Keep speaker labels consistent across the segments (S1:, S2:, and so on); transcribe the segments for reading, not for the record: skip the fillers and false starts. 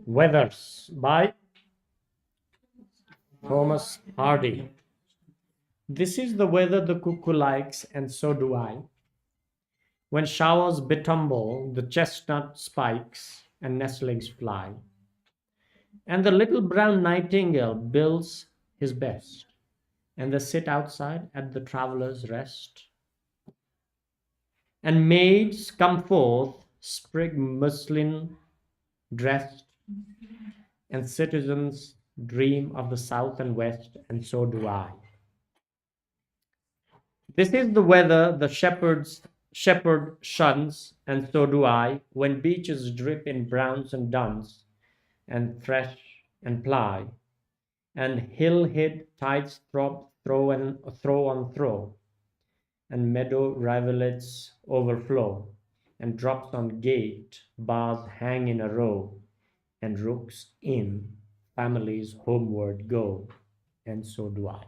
S1: Weathers by Thomas Hardy. This is the weather the cuckoo likes, and so do I. When showers betumble, the chestnut spikes and nestlings fly, and the little brown nightingale builds his best, and they sit outside at the traveller's rest. And maids come forth, sprig muslin dressed, and citizens dream of the south and west, and so do I. This is the weather the shepherd shuns, and so do I, when beaches drip in browns and duns, and thresh and ply, and hill-hid tides throw on throw, and meadow rivulets overflow, and drops on gate bars hang in a row, and rooks in families homeward go, and so do I.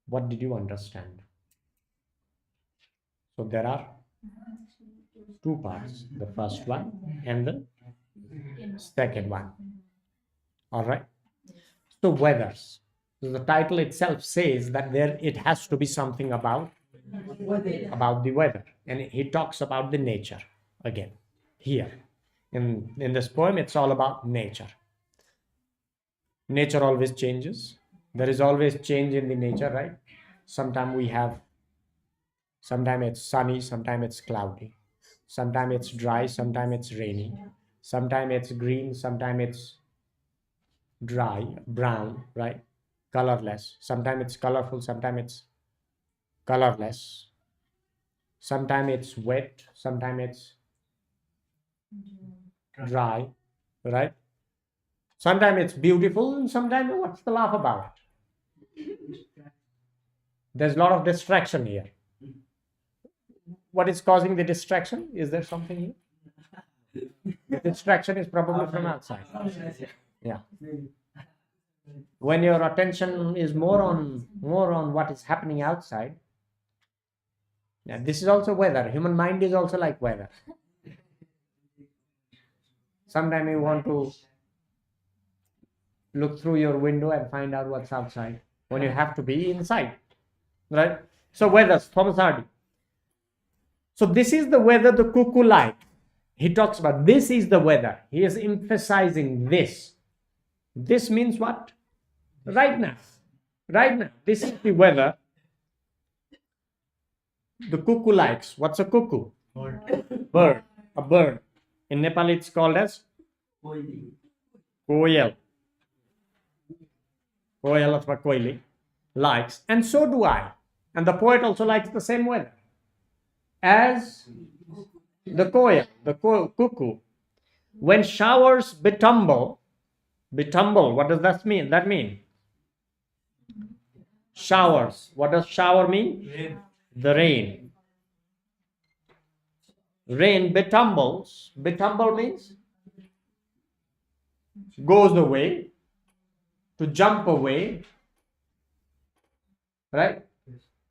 S1: What did you understand? So there are two parts, the first one and the second one. All right. So weathers. So the title itself says that there it has to be something about the weather, and he talks about the nature again here. In this poem, it's all about nature. Nature always changes. There is always change in the nature, right? Sometimes it's sunny, sometimes it's cloudy, sometimes it's dry, sometimes it's rainy, sometimes it's green, sometimes it's dry, brown, right? Colorless. Sometimes it's colorful, sometimes it's colorless. Sometimes it's wet, sometimes it's dry, right? Sometimes it's beautiful, and sometimes what's the laugh about? There's a lot of distraction here. What is causing the distraction? Is there something here? The distraction is probably from outside. Yeah. When your attention is more on what is happening outside. Yeah, this is also weather. Human mind is also like weather. Sometimes you want to look through your window and find out what's outside when you have to be inside, right? So weathers, Thomas Hardy. So this is the weather the cuckoo likes. He talks about this is the weather. He is emphasizing this. This means what? Right now. Right now. This is the weather the cuckoo likes. What's a cuckoo? Bird. A bird. In Nepal it's called as koyel. Koyel or koili likes. And so do I. And the poet also likes the same weather as the koyel, the cuckoo. When showers betumble, what does that mean? That mean showers. What does shower mean?
S2: Rain.
S1: The rain. Rain betumbles. Betumble means goes away, to jump away, right?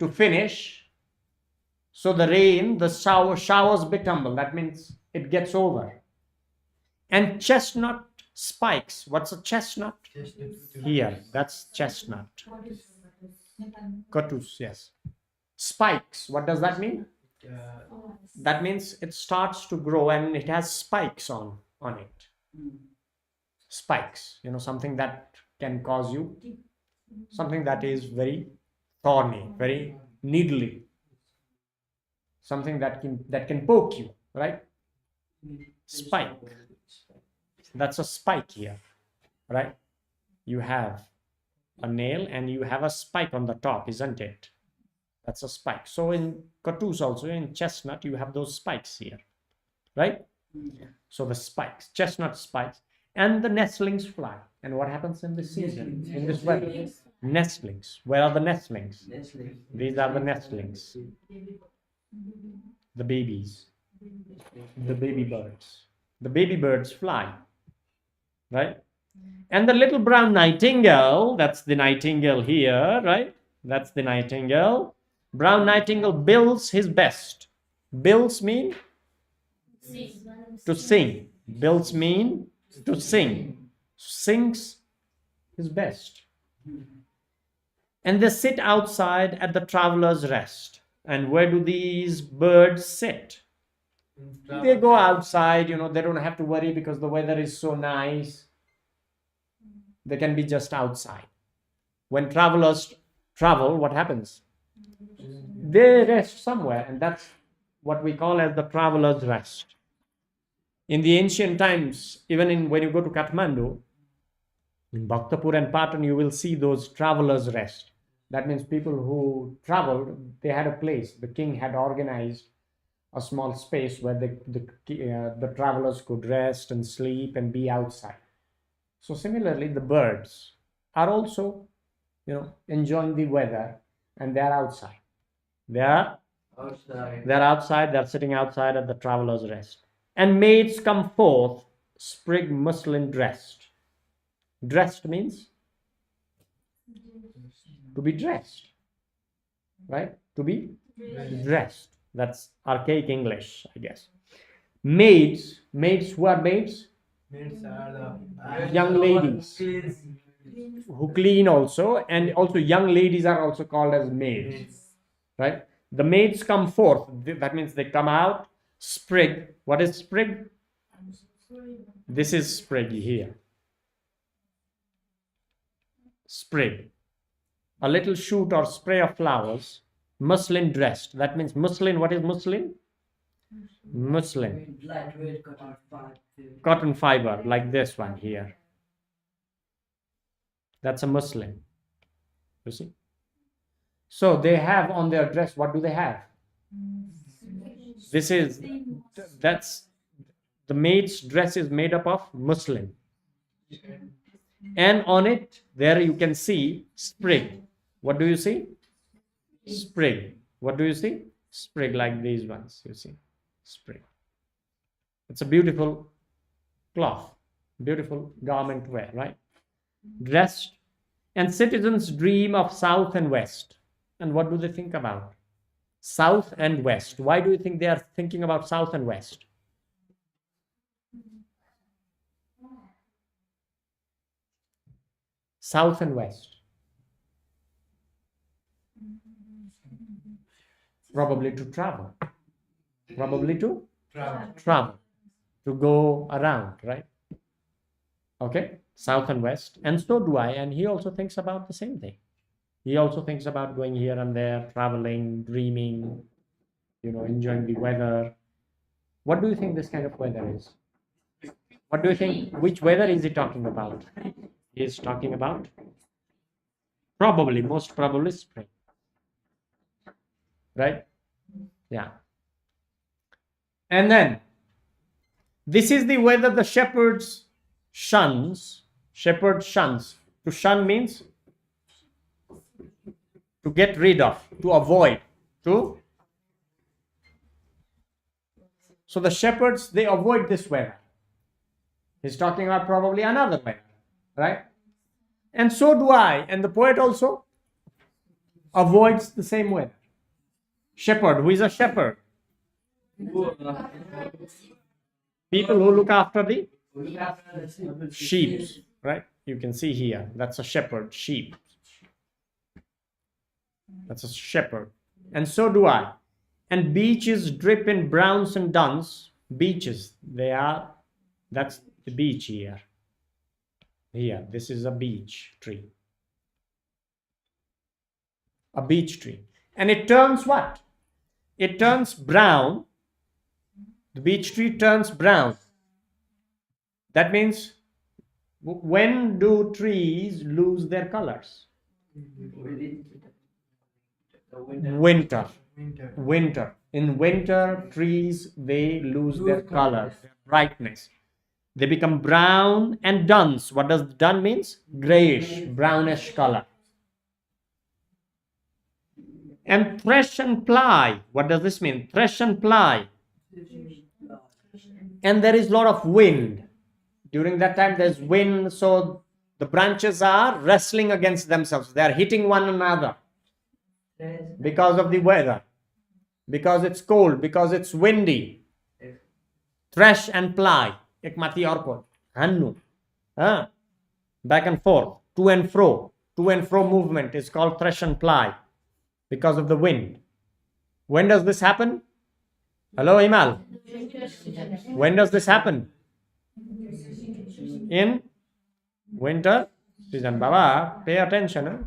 S1: To finish. So the rain, the showers betumble. That means it gets over. And chestnut spikes. What's a chestnut? Here, that's chestnut. Katus, yes. Spikes. What does that mean? That means it starts to grow and it has spikes on it. Spikes. Something that can cause you, something that is very thorny, very needly. Something that can poke you, right? Spike. That's a spike here, right? You have a nail and you have a spike on the top, isn't it? That's a spike. So in katus also, in chestnut, you have those spikes here, right? So the spikes, chestnut spikes, and the nestlings fly. And what happens in this season, in this weather? Nestlings. Where are the nestlings? These are the nestlings. The babies. The baby birds. The baby birds fly, right? And the little brown nightingale, that's the nightingale here, right? That's the nightingale. Brown nightingale builds his best. Builds mean To sing. Bills mean to sing. Sings his best. And they sit outside at the traveler's rest. And where do these birds sit? They go outside, they don't have to worry because the weather is so nice. They can be just outside. When travelers travel, what happens? They rest somewhere, and that's what we call as the traveler's rest. In the ancient times, even when you go to Kathmandu, in Bhaktapur and Patan, you will see those travelers' rest. That means people who traveled, they had a place. The king had organized a small space where the travelers could rest and sleep and be outside. So similarly, the birds are also, enjoying the weather, and they are outside. They are outside. They are sitting outside at the travelers' rest. And maids come forth, sprig muslin dressed. Dressed means to be dressed, right? To be dressed. That's archaic English, I guess. Maids, who are maids?
S2: Maids are the
S1: Young ladies who clean also, and also young ladies are also called as maids, right? The maids come forth. That means they come out. Sprig. What is sprig? This is sprig here. Sprig. A little shoot or spray of flowers. Muslin dressed. That means muslin. What is muslin? Muslin.
S2: lightweight
S1: Cotton fiber, like this one here. That's a muslin. You see? So they have on their dress, what do they have? That's the maid's dress is made up of muslin. And on it, there you can see sprig. What do you see? Sprig. What do you see? Sprig, like these ones, you see. Sprig. It's a beautiful cloth, beautiful garment wear, right? Dressed. And citizens dream of south and west. And what do they think about? South and west. Why do you think they are thinking about south and west? South and west. Probably to travel. Probably to travel. To go around, right? Okay, south and west. And so do I. And he also thinks about the same thing. He also thinks about going here and there, traveling, dreaming, enjoying the weather. What do you think this kind of weather is? What do you think? Which weather is he talking about? He is talking about most probably spring. Right? Yeah. And then, this is the weather the shepherd shuns. To shun means to get rid of, to avoid, So the shepherds, they avoid this weather. He's talking about probably another weather, right? And so do I. And the poet also avoids the same weather. Shepherd, who is a shepherd? People who look after the sheep, right? You can see here, that's a shepherd, sheep. That's a shepherd. And so do I. And beeches drip in browns and duns. Beeches, that's the beech here. Here, this is a beech tree. A beech tree. And it turns what? It turns brown. The beech tree turns brown. That means, when do trees lose their colors? Winter. In winter, trees, they lose their color, their brightness. They become brown and duns. What does dun means? Grayish, brownish color. And thresh and ply. What does this mean? Thresh and ply. And there is a lot of wind. During that time, there's wind, so the branches are wrestling against themselves. They are hitting one another because of the weather, because it's cold, because it's windy. Thresh and ply. Ekmati orko. Hannu. Back and forth. To and fro. To and fro movement is called thresh and ply because of the wind. When does this happen? Hello, Imal. When does this happen? In winter season. Baba, pay attention. Huh?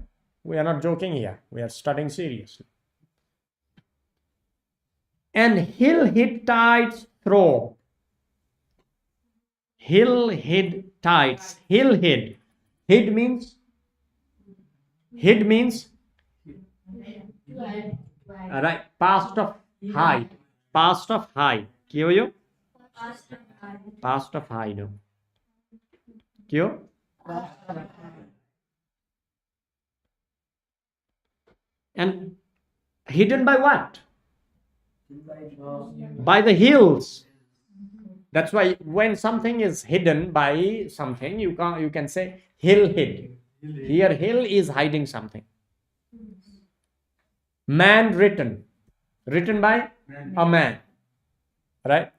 S1: We are not joking here. We are studying seriously. And hill hid tides throb. Hill hid tides. Hill hid. Hid means right, past of hide. Past of hide. কি হইও? Past of hide. কি হো? And hidden by what? By the hills. That's why when something is hidden by something, you can say hill hid. Here hill is hiding something. Man written. Written by a man. Right?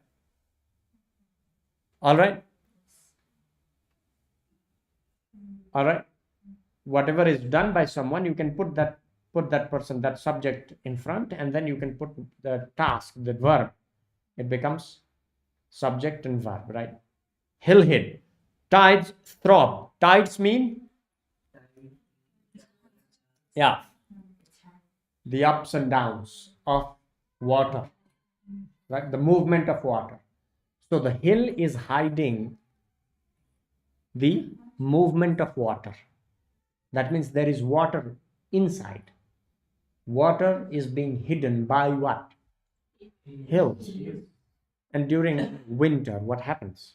S1: All right? All right? Whatever is done by someone, you can put that person, that subject in front, and then you can put the task, the verb. It becomes subject and verb, right? Hill hid. Tides throb. Tides mean? Yeah. The ups and downs of water, right? The movement of water. So the hill is hiding the movement of water. That means there is water inside. Water is being hidden by what? Hills. And during winter, what happens?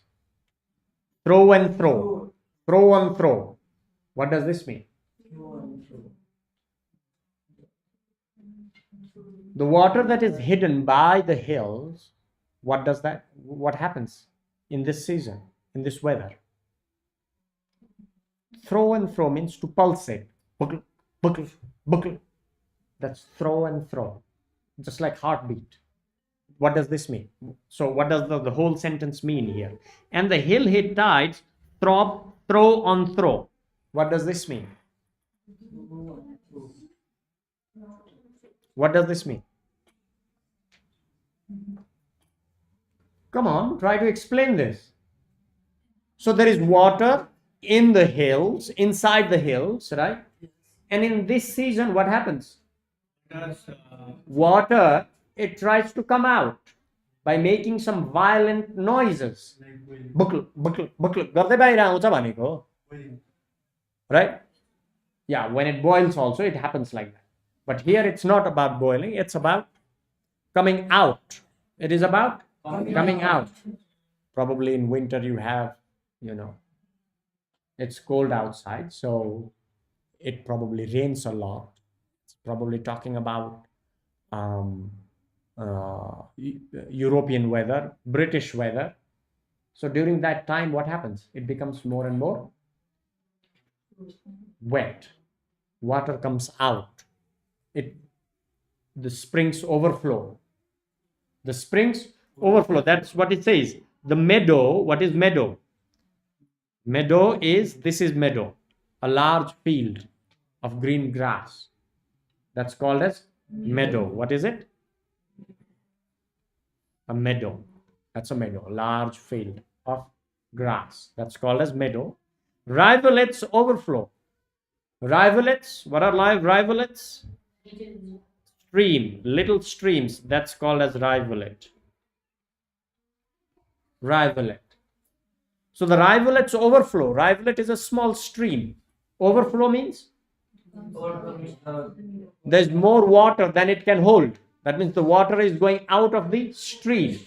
S1: Throw and throw. Throw and throw. What does this mean? The water that is hidden by the hills, what happens in this season, in this weather? Throw and throw means to pulsate. Buckle, buckle, buckle. That's throw and throw. Just like heartbeat. What does this mean? So what does the whole sentence mean here? And the hill hid tides throb, throw on throw. What does this mean? What does this mean? Come on, try to explain this. So there is water in the hills, inside the hills, right? And in this season, what happens? Water, it tries to come out by making some violent noises. Buckle, buckle, buckle. गर्दै बाहिर आउँछ भनेको. Right? Yeah, when it boils also, it happens like that. But here it's not about boiling, it's about coming out. It is about coming out. Probably in winter you have, it's cold outside, so it probably rains a lot. It's probably talking about European weather, British weather. So during that time, what happens? It becomes more and more wet. Water comes out. The springs overflow. The springs overflow. That's what it says. The meadow, what is meadow? This is meadow, a large field of green grass. That's called as meadow. What is it? A meadow. That's a meadow, a large field of grass. That's called as meadow. Rivulets overflow. Rivulets, what are rivulets? Stream, little streams. That's called as rivulet. Rivulet. So the rivulets overflow. Rivulet is a small stream. Overflow means there's more water than it can hold. That means the water is going out of the stream.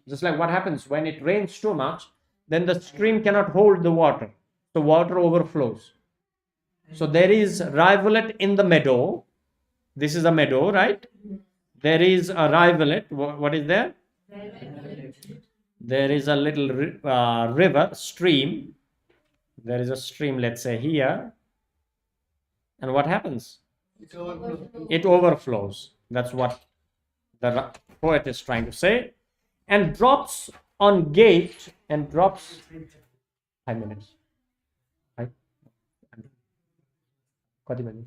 S1: Just like what happens when it rains too much, then the stream cannot hold the water. So water overflows. So there is rivulet in the meadow. This is a meadow, right? There is a rivulet. What is there? There is a little river, stream. There is a stream, let's say here. And what happens? It overflows. That's what the poet is trying to say. And drops on gate and drops 5 minutes. Right? कति बजे?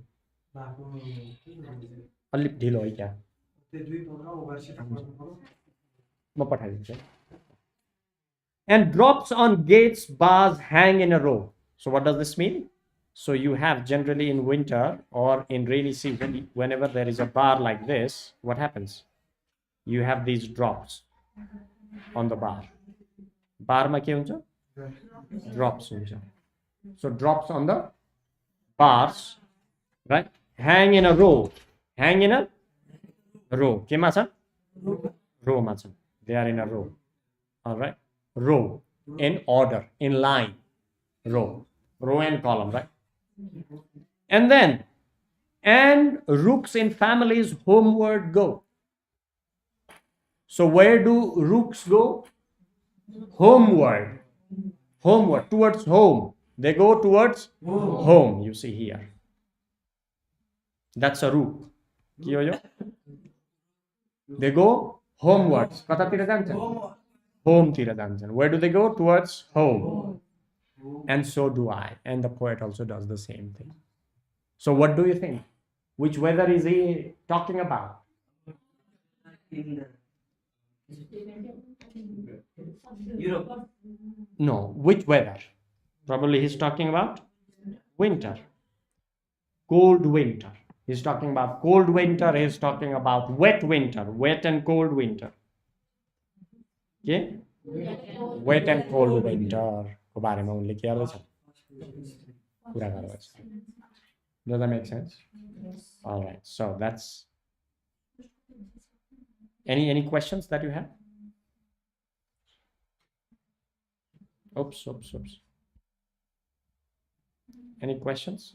S1: अलिक ढिलो है क्या? म पठाइदिन्छु. And drops on gates, bars hang in a row. So what does this mean? So you have generally in winter or in rainy season, whenever there is a bar like this, what happens? You have these drops on the bar. Bar ma ke huncha? Drops huncha. So drops on the bars, right? Hang in a row. Hang in a row. Ke ma cha? Row ma cha. They are in a row. All right. Row, in order, in line. Row and column, right? And then, and rooks in families homeward go. So where do rooks go? Homeward. Homeward, towards home. They go towards home, you see here. That's a rook. They go homewards. Kataतिर जान्छन्? Home tira danchan. Where do they go? Towards home. And so do I. And the poet also does the same thing. So what do you think? Which weather is he talking about?
S2: Europe.
S1: No, which weather? Probably he's talking about winter. Cold winter. He's talking about cold winter. He's talking about wet winter. Wet and cold winter. Okay? Wet and cold winter को बारेमा उनले के गर्दछ कुरा गर्दछ. Does that make sense? All right, so that's any questions that you have? Oops. Any questions?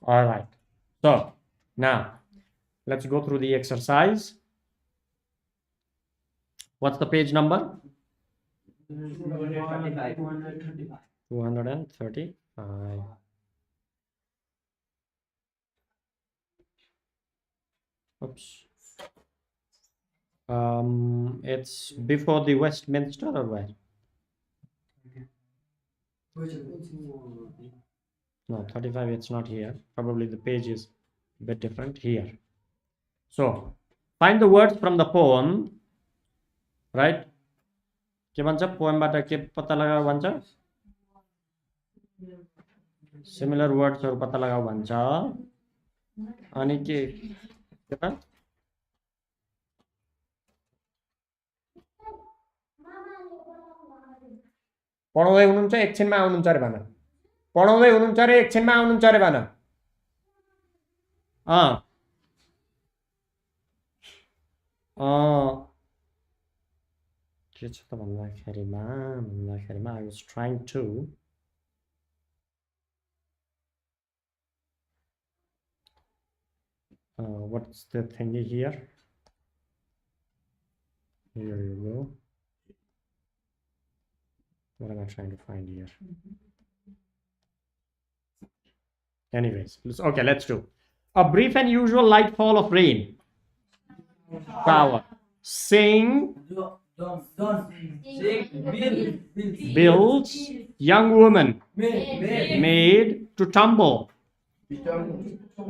S1: All right, so now let's go through the exercise. What's the page number? 235. Oops. It's before the Westminster or where? No, 35, it's not here. Probably the page is a bit different here. So, find the words from the poem, right? के भन्छ पोएमबाट के पत्ता लगाऊ भन्छ? Similar वर्ड्सहरु पत्ता लगाऊ भन्छ. अनि के त पढाउँदै हुनुहुन्छ एकछिनमा आउनुहुन्छ अरे भन. पढाउँदै हुनुहुन्छ अरे एकछिनमा आउनुहुन्छ अरे भन. के छ त भन्दाखेरिमा I was trying to what's the thingy here? Here you go. What am I trying to find here? Anyways, okay, let's do. A brief and usual light fall of rain. Power. Sing. Builds. Young woman. Made to tumble.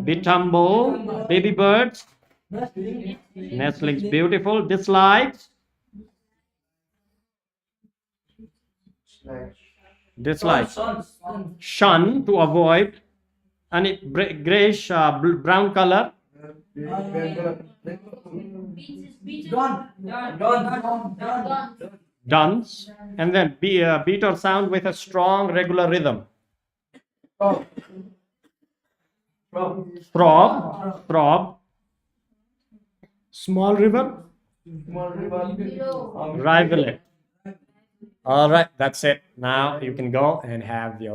S1: Be tumble. Baby birds. Nestlings beautiful. Dislikes. Dislikes. Shun, to avoid. And it grayish brown color. Dance. And then beat or sound with a strong regular rhythm. Throb. Small river. Rivulet. All right, that's it. Now you can go and have your